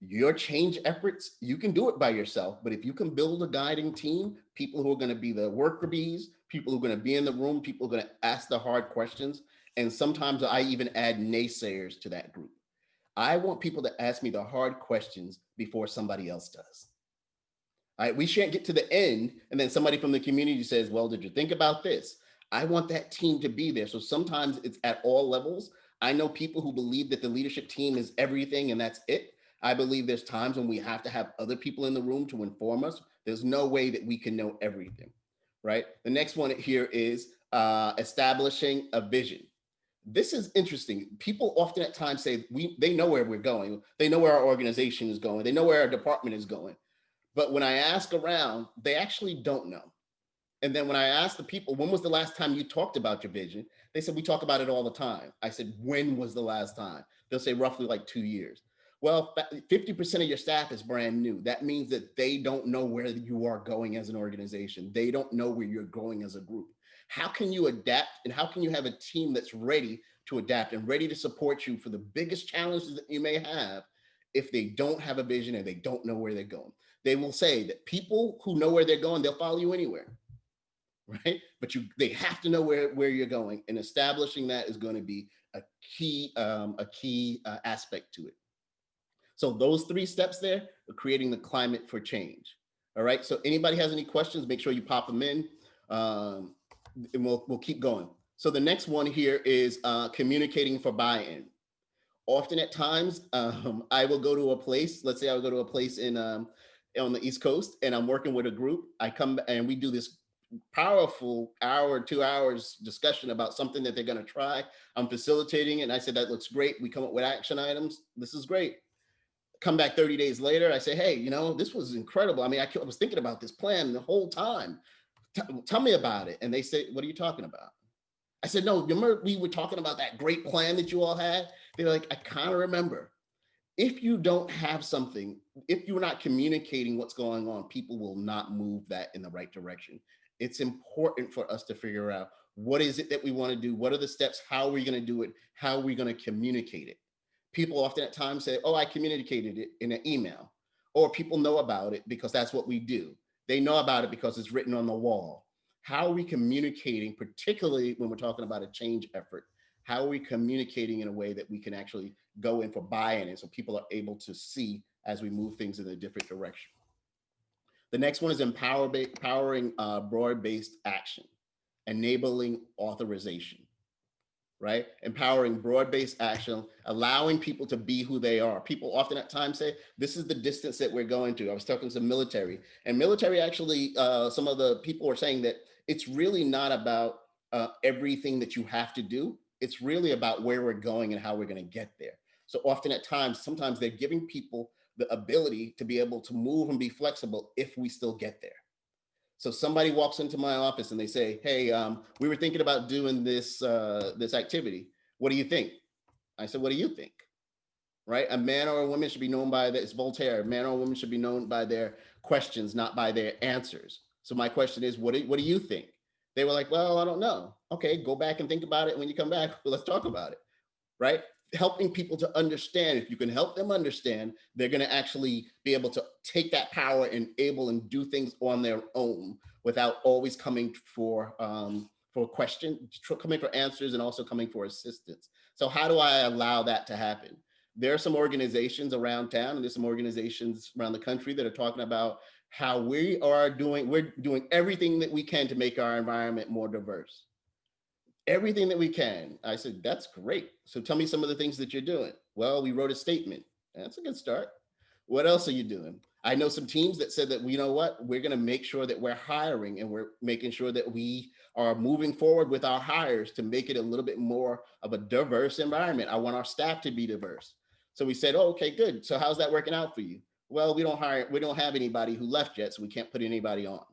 C: Your change efforts, you can do it by yourself, but if you can build a guiding team, people who are going to be the worker bees, people who are going to be in the room, people who are going to ask the hard questions, and sometimes I even add naysayers to that group. I want people to ask me the hard questions before somebody else does. All right, we shan't get to the end and then somebody from the community says, well, did you think about this? I want that team to be there. So sometimes it's at all levels. I know people who believe that the leadership team is everything and that's it. I believe there's times when we have to have other people in the room to inform us. There's no way that we can know everything, right? The next one here is establishing a vision. This is interesting. People often at times say they know where we're going. They know where our organization is going. They know where our department is going. But when I ask around, they actually don't know. And then when I ask the people, when was the last time you talked about your vision? They said, we talk about it all the time. I said, when was the last time? They'll say roughly like 2 years. Well, 50% of your staff is brand new. That means that they don't know where you are going as an organization. They don't know where you're going as a group. How can you adapt and how can you have a team that's ready to adapt and ready to support you for the biggest challenges that you may have if they don't have a vision and they don't know where they're going? They will say that people who know where they're going, they'll follow you anywhere, right? But they have to know where you're going, and establishing that is going to be a key aspect to it. So those 3 steps there are creating the climate for change. All right. So anybody has any questions, make sure you pop them in, and we'll keep going. So the next one here is communicating for buy-in. Often at times, I will go to a place. Let's say I will go to a place on the East Coast, and I'm working with a group. I come and we do this powerful hour, 2 hours discussion about something that they're going to try. I'm facilitating it, and I said that looks great. We come up with action items. This is great. Come back 30 days later, I say, hey, this was incredible. I mean, I was thinking about this plan the whole time. Tell me about it. And they say, what are you talking about? I said, no, remember we were talking about that great plan that you all had? They're like, I kind of remember. If you don't have something, if you're not communicating what's going on, people will not move that in the right direction. It's important for us to figure out what is it that we want to do? What are the steps? How are we going to do it? How are we going to communicate it? People often at times say, oh, I communicated it in an email, or people know about it because that's what we do. They know about it because it's written on the wall. How are we communicating, particularly when we're talking about a change effort? How are we communicating in a way that we can actually go in for buy-in and so people are able to see as we move things in a different direction? The next one is empowering broad-based action, enabling authorization, right? Empowering broad-based action, allowing people to be who they are. People often at times say, this is the distance that we're going to. I was talking to military, and military actually, some of the people were saying that it's really not about everything that you have to do. It's really about where we're going and how we're going to get there. So often at times, sometimes they're giving people the ability to be able to move and be flexible if we still get there. So somebody walks into my office and they say, hey, we were thinking about doing this activity. What do you think? I said, what do you think? Right? A man or a woman should be known by it's Voltaire. A man or a woman should be known by their questions, not by their answers. So my question is, what do you think? They were like, well, I don't know. Okay, go back and think about it. When you come back, let's talk about it. Right? Helping people to understand. If you can help them understand, they're going to actually be able to take that power and do things on their own without always coming for question, coming for answers, and also coming for assistance. So how do I allow that to happen? There are some organizations around town, and there's some organizations around the country that are talking about how we're doing everything that we can to make our environment more diverse. Everything that we can. I said, that's great. So tell me some of the things that you're doing. Well, we wrote a statement. That's a good start. What else are you doing? I know some teams that said that, you know what, we're going to make sure that we're hiring and we're making sure that we are moving forward with our hires to make it a little bit more of a diverse environment. I want our staff to be diverse. So we said, oh, okay, good. So how's that working out for you? Well, we don't have anybody who left yet, so we can't put anybody on.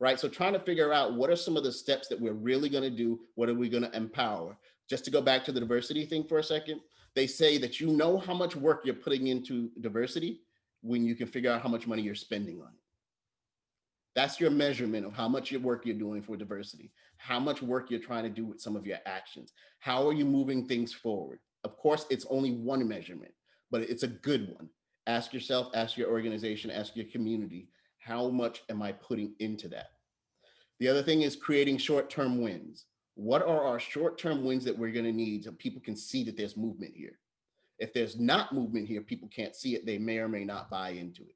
C: Right? So trying to figure out what are some of the steps that we're really going to do? What are we going to empower? Just to go back to the diversity thing for a second, they say that you know how much work you're putting into diversity when you can figure out how much money you're spending on it. That's your measurement of how much work you're doing for diversity, how much work you're trying to do with some of your actions. How are you moving things forward? Of course, it's only one measurement, but it's a good one. Ask yourself, ask your organization, ask your community, how much am I putting into that? The other thing is creating short-term wins. What are our short-term wins that we're going to need so people can see that there's movement here? If there's not movement here, people can't see it. They may or may not buy into it.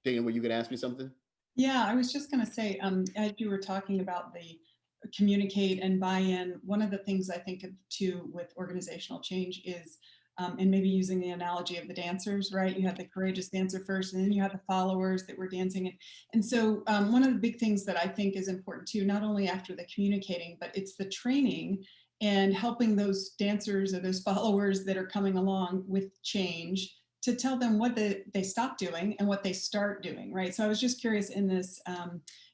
C: Dana, were you going to ask me something?
B: Yeah, I was just going to say, as you were talking about the communicate and buy-in, one of the things I think of too with organizational change is, and maybe using the analogy of the dancers, right? You have the courageous dancer first, and then you have the followers that were dancing. And so one of the big things that I think is important too, not only after the communicating, but it's the training and helping those dancers or those followers that are coming along with change to tell them what they stop doing and what they start doing, right? So I was just curious in this,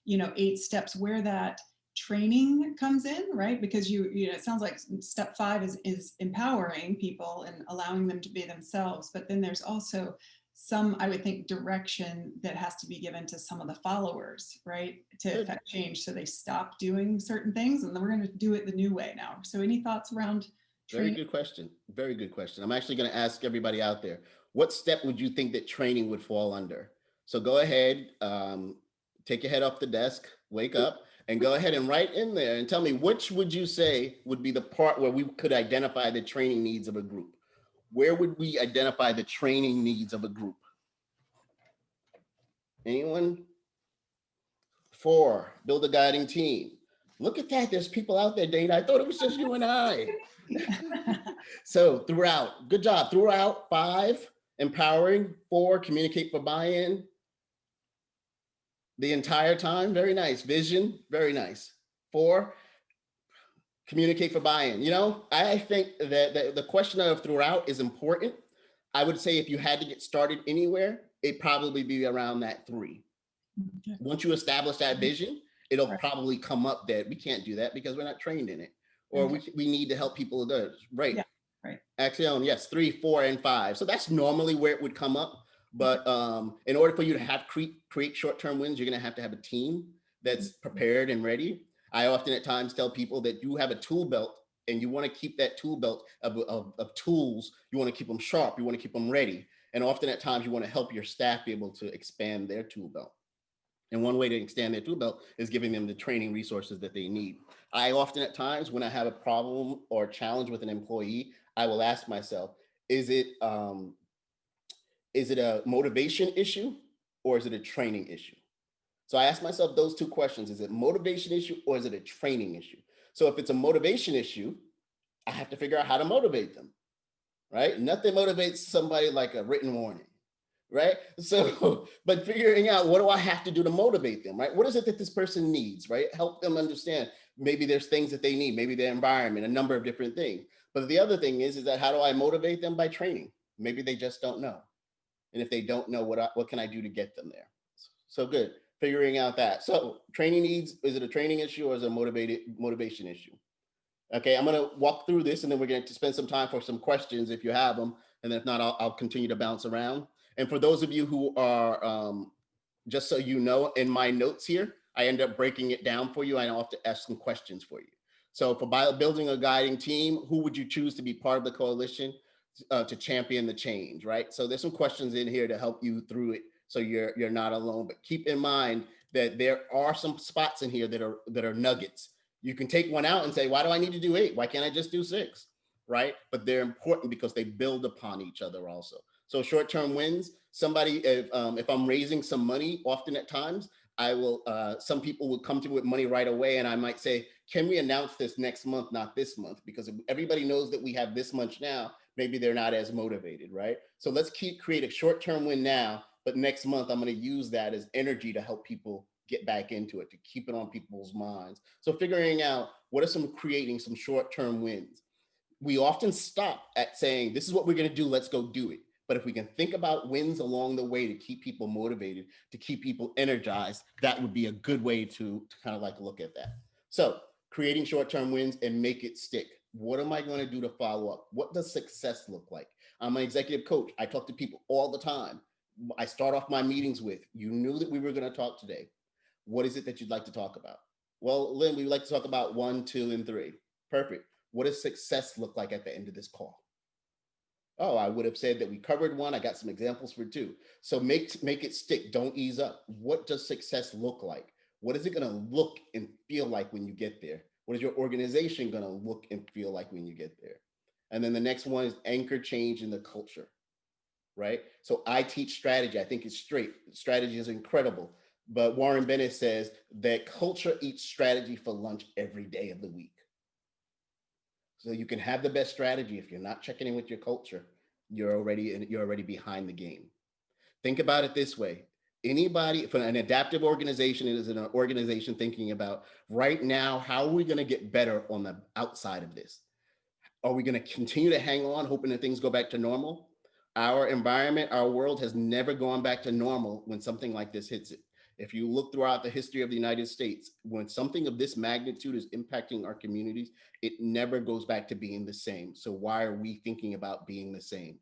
B: 8 steps where that training comes in, right? Because it sounds like step 5 is empowering people and allowing them to be themselves, but then there's also some, I would think, direction that has to be given to some of the followers, right, to
C: Good.
B: affect change, so they stop doing certain things, and then we're going to do it the new way now. So any thoughts around
C: Very
B: training?
C: good question. Very good question. I'm actually going to ask everybody out there, what step would you think that training would fall under? So go ahead, take your head off the desk, wake up, and go ahead and write in there and tell me, which would you say would be the part where we could identify the training needs of a group? Where would we identify the training needs of a group? Anyone? 4, build a guiding team. Look at that. There's people out there, Dana. I thought it was just you and I. So throughout, good job. Throughout, 5, empowering. 4, communicate for buy-in. The entire time, very nice. Vision, very nice. 4, communicate for buy-in. I think that the question of throughout is important. I would say if you had to get started anywhere, it'd probably be around that 3.
B: Okay.
C: Once you establish that vision, it'll
B: Right.
C: probably come up that we can't do that because we're not trained in it, or
B: Okay.
C: we need to help people do it. Right.
B: Yeah, right.
C: Axiom, yes, 3, 4, and 5. So that's normally where it would come up. But in order for you to have create short-term wins, you're going to have a team that's prepared and ready. I often at times tell people that you have a tool belt and you want to keep that tool belt of tools. You want to keep them sharp. You want to keep them ready. And often at times you want to help your staff be able to expand their tool belt. And one way to extend their tool belt is giving them the training resources that they need. I often at times when I have a problem or challenge with an employee, I will ask myself, is it a motivation issue or is it a training issue? So I ask myself those 2 questions. Is it a motivation issue or is it a training issue? So if it's a motivation issue, I have to figure out how to motivate them, right? Nothing motivates somebody like a written warning. Right. So, but figuring out what do I have to do to motivate them, right? What is it that this person needs, right? Help them understand. Maybe there's things that they need, maybe their environment, a number of different things. But the other thing is that how do I motivate them? By training. Maybe they just don't know. And if they don't know, what can I do to get them there? So good. Figuring out that. So training needs, is it a training issue or is it a motivation issue? Okay, I'm going to walk through this and then we're going to spend some time for some questions if you have them. And if not, I'll continue to bounce around. And for those of you who are, just so you know, in my notes here, I end up breaking it down for you. I have to ask some questions for you. So for building a guiding team, who would you choose to be part of the coalition to champion the change, right? So there's some questions in here to help you through it so you're not alone. But keep in mind that there are some spots in here that are nuggets. You can take one out and say, why do I need to do 8? Why can't I just do 6, right? But they're important because they build upon each other also. So short-term wins, somebody, if I'm raising some money, often at times, I will, some people will come to me with money right away and I might say, can we announce this next month, not this month? Because if everybody knows that we have this much now, maybe they're not as motivated, right? So let's create a short-term win now, but next month I'm gonna use that as energy to help people get back into it, to keep it on people's minds. So figuring out what are creating some short-term wins. We often stop at saying, this is what we're gonna do, let's go do it. But if we can think about wins along the way to keep people motivated, to keep people energized, that would be a good way to kind of like look at that. So creating short-term wins and make it stick. What am I going to do to follow up? What does success look like? I'm an executive coach. I talk to people all the time. I start off my meetings with, you knew that we were going to talk today. What is it that you'd like to talk about? Well, Lynn, we would like to talk about 1, 2, and 3. Perfect. What does success look like at the end of this call? Oh, I would have said that we covered 1. I got some examples for 2. So make it stick. Don't ease up. What does success look like? What is it going to look and feel like when you get there? What is your organization going to look and feel like when you get there? And then the next one is anchor change in the culture, right? So I teach strategy. I think it's straight. Strategy is incredible. But Warren Bennett says that culture eats strategy for lunch every day of the week. So you can have the best strategy. If you're not checking in with your culture, you're already behind the game. Think about it this way. Anybody for an adaptive organization is an organization thinking about right now, how are we going to get better on the outside of this? Are we going to continue to hang on, hoping that things go back to normal? Our environment, our world has never gone back to normal when something like this hits it. If you look throughout the history of the United States, when something of this magnitude is impacting our communities, it never goes back to being the same. So why are we thinking about being the same?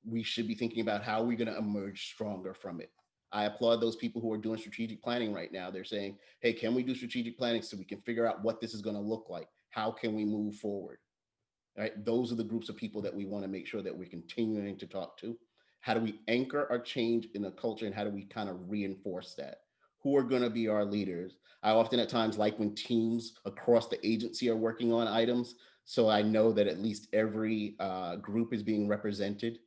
C: We should be thinking about how we're going to emerge stronger from it. I applaud those people who are doing strategic planning right now. They're saying, hey, can we do strategic planning so we can figure out what this is going to look like? How can we move forward? Right? Those are the groups of people that we want to make sure that we're continuing to talk to. How do we anchor our change in the culture, and how do we kind of reinforce that? Who are going to be our leaders? I often at times like when teams across the agency are working on items. So I know that at least every group is being represented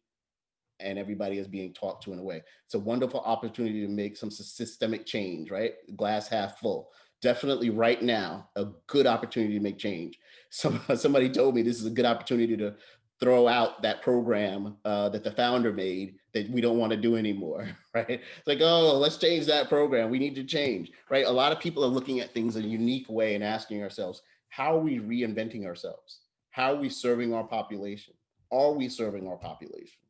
C: and everybody is being talked to in a way. It's a wonderful opportunity to make some systemic change, right? Glass half full. Definitely right now, a good opportunity to make change. Somebody told me this is a good opportunity to throw out that program that the founder made that we don't want to do anymore, right? It's like, oh, let's change that program. We need to change, right? A lot of people are looking at things in a unique way and asking ourselves, how are we reinventing ourselves? How are we serving our population? Are we serving our population?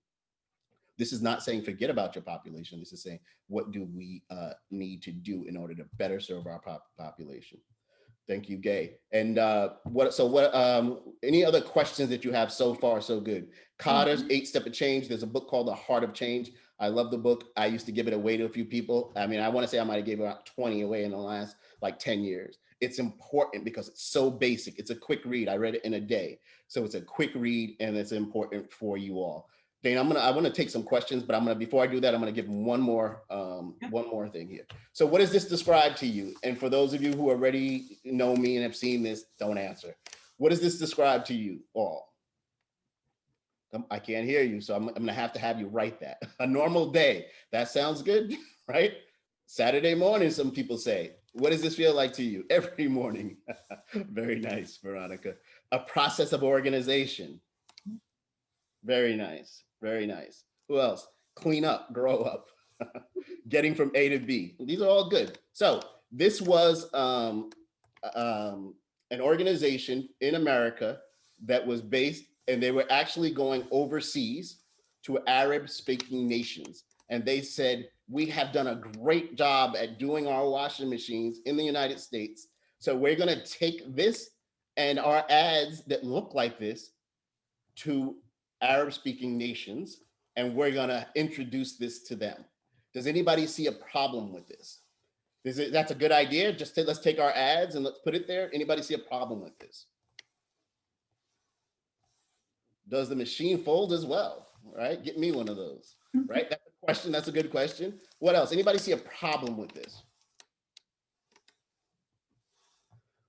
C: This is not saying forget about your population. This is saying, what do we need to do in order to better serve our population? Thank you, Gay. And any other questions that you have so far? So good. Cotter's 8-Step of Change. There's a book called The Heart of Change. I love the book. I used to give it away to a few people. I mean, I want to say I might have given about 20 away in the last like 10 years. It's important because it's so basic. It's a quick read. I read it in a day. So it's a quick read and it's important for you all. Dane, I want to take some questions, but before I do that, I'm going to give one more thing here. So what does this describe to you? And for those of you who already know me and have seen this, don't answer. What does this describe to you all? I can't hear you, so I'm going to have you write that. A normal day. That sounds good, right? Saturday morning, some people say. What does this feel like to you? Every morning. Very nice, Veronica. A process of organization. Very nice. Very nice. Who else? Clean up, grow up, getting from A to B. These are all good. So this was an organization in America that was based, and they were actually going overseas to Arab-speaking nations. And they said, we have done a great job at doing our washing machines in the United States. So we're going to take this and our ads that look like this to Arab-speaking nations, and we're going to introduce this to them. Does anybody see a problem with this? That's a good idea. Let's take our ads and let's put it there. Anybody see a problem with this? Does the machine fold as well? Right? Get me one of those. Right? That's a question. That's a good question. What else? Anybody see a problem with this?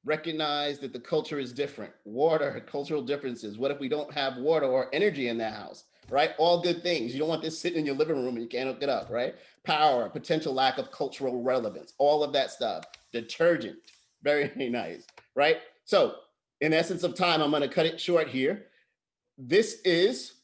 C: Recognize that the culture is different. Water, cultural differences. What if we don't have water or energy in the house, right? All good things. You don't want this sitting in your living room and you can't hook it up, right? Power, potential lack of cultural relevance, all of that stuff. Detergent, very nice, right? So in essence of time, I'm gonna cut it short here. This is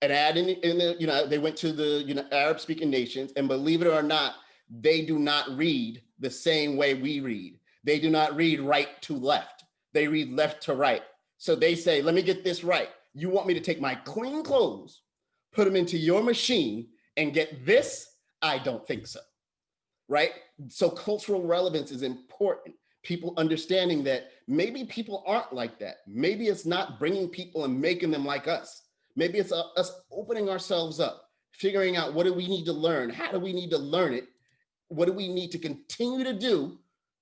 C: an ad in the, they went to the Arab speaking nations, and believe it or not, they do not read the same way we read. They do not read right to left. They read left to right. So they say, let me get this right. You want me to take my clean clothes, put them into your machine and get this? I don't think so, right? So cultural relevance is important. People understanding that maybe people aren't like that. Maybe it's not bringing people and making them like us. Maybe it's us opening ourselves up, figuring out what do we need to learn? How do we need to learn it? What do we need to continue to do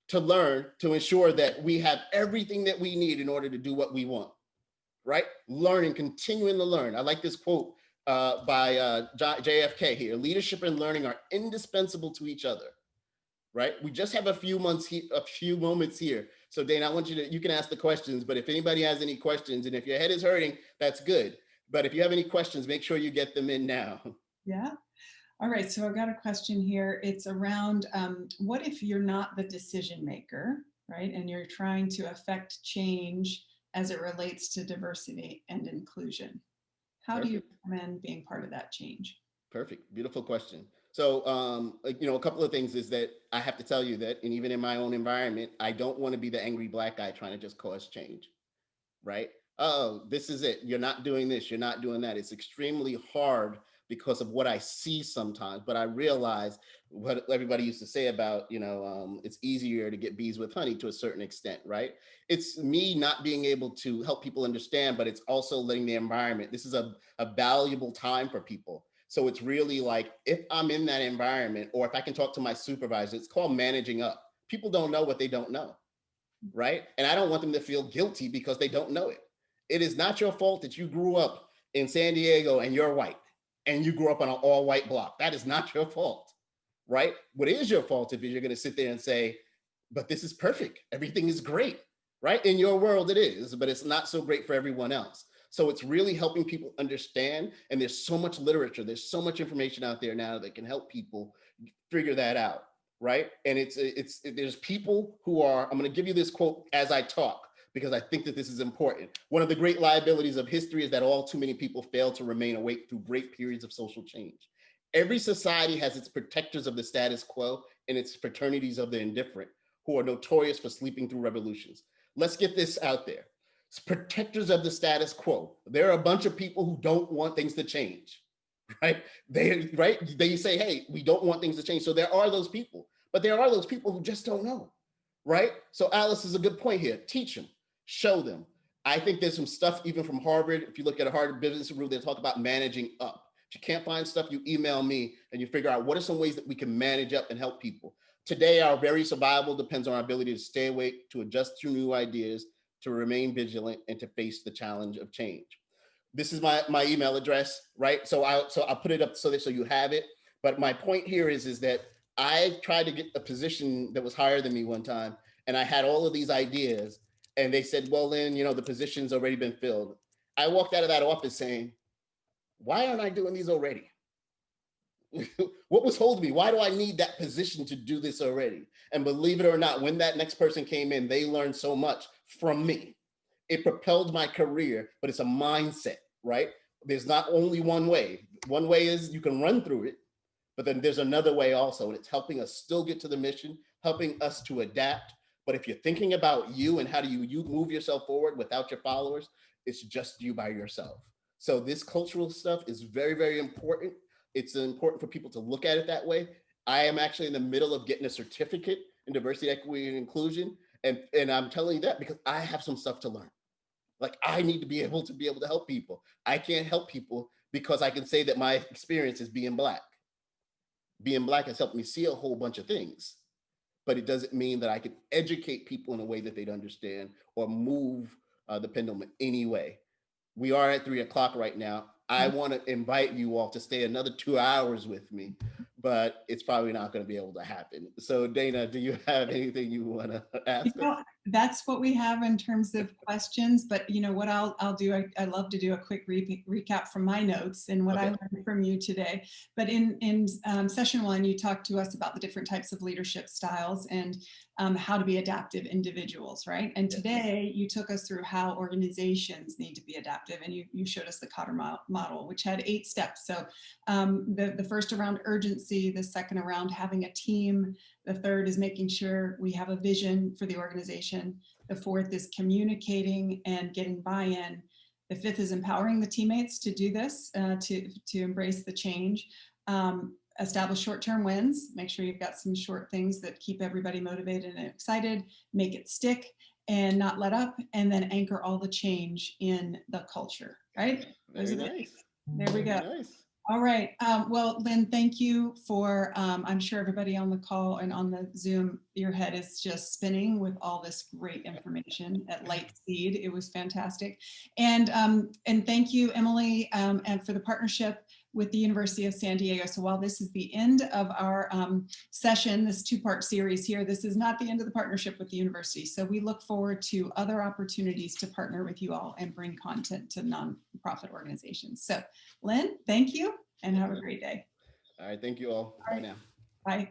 C: to learn, to ensure that we have everything that we need in order to do what we want, right? Learning, continuing to learn. I like this quote by JFK here. Leadership and learning are indispensable to each other, right? We just have a few moments here So Dana, I want you can ask the questions, but if anybody has any questions, and if your head is hurting, that's good. But if you have any questions, make sure you get them in now.
B: Yeah. All right. So I've got a question here. It's around what if you're not the decision maker, right? And you're trying to affect change as it relates to diversity and inclusion. How do you
C: Perfect.
B: recommend being part of that change?
C: Perfect. Beautiful question. So, a couple of things is that I have to tell you that, and even in my own environment, I don't want to be the angry Black guy trying to just cause change, right? Oh, this is it. You're not doing this. You're not doing that. It's extremely hard because of what I see sometimes. But I realize what everybody used to say about, it's easier to get bees with honey to a certain extent, right? It's me not being able to help people understand, but it's also letting the environment. This is a valuable time for people. So it's really like if I'm in that environment, or if I can talk to my supervisor, it's called managing up. People don't know what they don't know, right? And I don't want them to feel guilty because they don't know it. It is not your fault that you grew up in San Diego and you're white and you grew up on an all white block. That is not your fault, right? What is your fault if you're going to sit there and say, but this is perfect. Everything is great, right? In your world, it is, but it's not so great for everyone else. So it's really helping people understand. And there's so much literature, there's so much information out there now that can help people figure that out, right? And there's people who are, I'm going to give you this quote as I talk, because I think that this is important. One of the great liabilities of history is that all too many people fail to remain awake through great periods of social change. Every society has its protectors of the status quo and its fraternities of the indifferent, who are notorious for sleeping through revolutions. Let's get this out there. It's protectors of the status quo. There are a bunch of people who don't want things to change, right? They say, hey, we don't want things to change. So there are those people, but there are those people who just don't know, right? So Alice is a good point here. Teach them, show them. I think there's some stuff even from Harvard. If you look at a Harvard Business Review, they talk about managing up. If you can't find stuff, you email me and you figure out what are some ways that we can manage up and help people. Today, our very survival depends on our ability to stay awake, to adjust to new ideas, to remain vigilant, and to face the challenge of change. This is my email address, right? So I'll put it up so you have it. But my point here is that I tried to get a position that was higher than me one time, and I had all of these ideas, and they said, well, then, the position's already been filled. I walked out of that office saying, why aren't I doing these already? What was holding me? Why do I need that position to do this already? And believe it or not, when that next person came in, they learned so much from me. It propelled my career, but it's a mindset, right? There's not only one way. One way is you can run through it, but then there's another way also, and it's helping us still get to the mission, helping us to adapt. But if you're thinking about you and how do you move yourself forward without your followers, it's just you by yourself. So this cultural stuff is very, very important. It's important for people to look at it that way. I am actually in the middle of getting a certificate in diversity, equity, and inclusion. And I'm telling you that because I have some stuff to learn. Like I need to be able to help people. I can't help people because I can say that my experience is being Black. Being Black has helped me see a whole bunch of things, but it doesn't mean that I can educate people in a way that they'd understand or move the pendulum in any way. We are at 3:00 right now. I want to invite you all to stay another 2 hours with me, but it's probably not going to be able to happen. So Dana, do you have anything you want to ask us?
B: That's what we have in terms of questions, but what I'll do, I love to do a quick recap from my notes and what I learned from you today. But in session 1, you talked to us about the different types of leadership styles and how to be adaptive individuals, right? And today you took us through how organizations need to be adaptive, and you showed us the Kotter model, which had 8 steps. So the first around urgency, the second around having a team, the third is making sure we have a vision for the organization. The fourth is communicating and getting buy-in. The fifth is empowering the teammates to do this, to embrace the change. Establish short-term wins. Make sure you've got some short things that keep everybody motivated and excited. Make it stick and not let up. And then anchor all the change in the culture, right?
C: Very nice.
B: There we go.
C: Very nice.
B: All right. Well, Lynn, thank you for, I'm sure everybody on the call and on the Zoom, your head is just spinning with all this great information at light speed. It was fantastic. And thank you, Emily, and for the partnership with the University of San Diego. So while this is the end of our session, this two-part series here, this is not the end of the partnership with the university. So we look forward to other opportunities to partner with you all and bring content to nonprofit organizations. So Lynn, thank you and have a great day.
C: All right, thank you all. Bye now.
B: Bye.